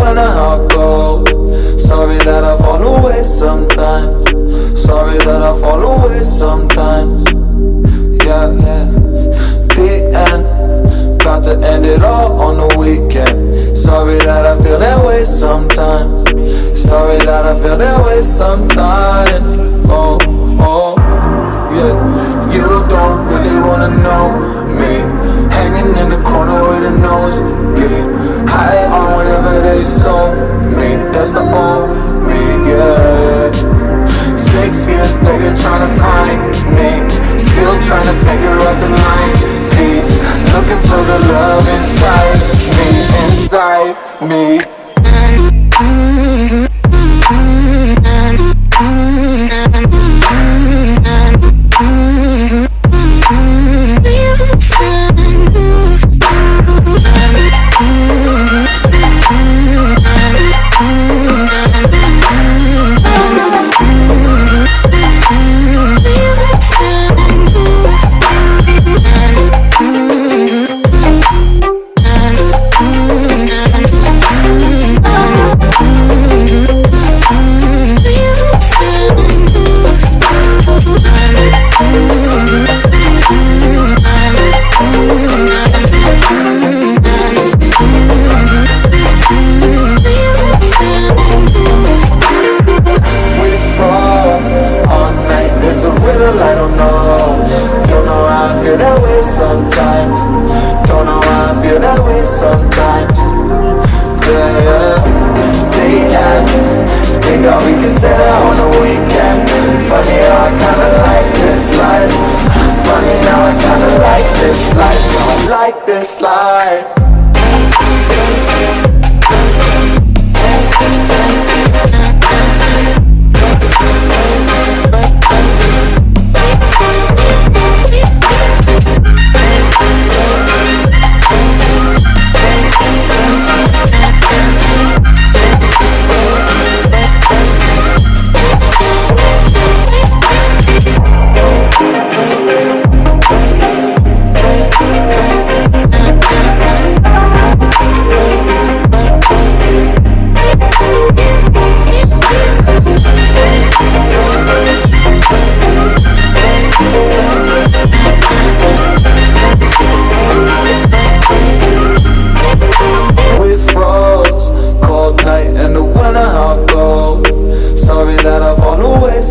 wonder how it goes. Sorry that I fall away sometimes. Sorry that I fall away sometimes. Yeah, the end. Got to end it all on the weekend. Sorry that I feel that way sometimes. Sorry that I feel that way sometimes. Oh, yeah. You don't really wanna know me. Hanging in the corner with a nosebleed. High on whatever they sold me. That's the old me, yeah. 6 years later trying to find me. Still trying to figure out the mind piece. Looking for the love inside me, inside me. I don't know how I feel that way sometimes. Don't know how I feel that way sometimes. Yeah. The end. Think how we can set out on the weekend. Funny how I kinda like this life. Funny how I kinda like this life. I like this life.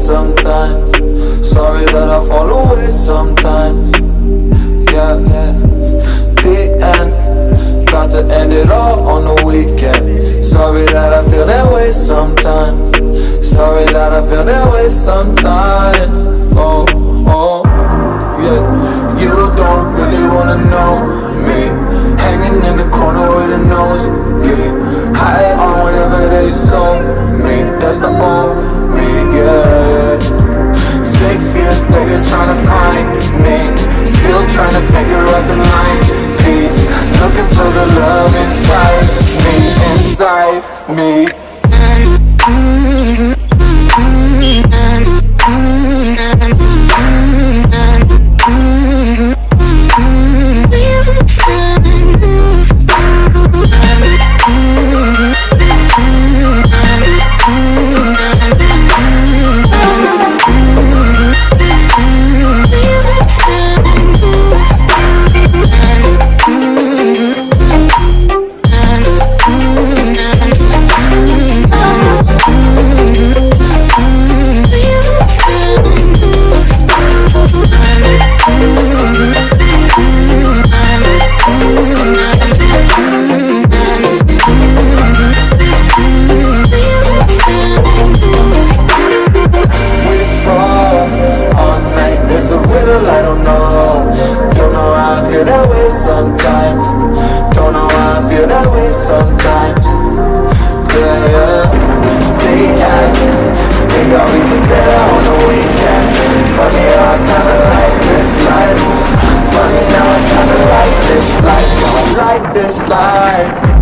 Sometimes, sorry that I fall away sometimes. Yeah, the end. Got to end it all on the weekend. Sorry that I feel that way sometimes. Sorry that I feel that way sometimes. Oh, yeah. You don't really wanna know me. Hanging in the corner with a nosebleed. High on whatever they sold me. That's the old me, yeah. 6 years later trying to find me. Still trying to figure out the mind piece. Looking for the love inside me, inside me. I don't know how I feel that way sometimes. Don't know how I feel that way sometimes. Yeah. The end. Think how we can set out on the weekend. Funny how I kinda like this life. Funny how I kinda like this life. I like this life.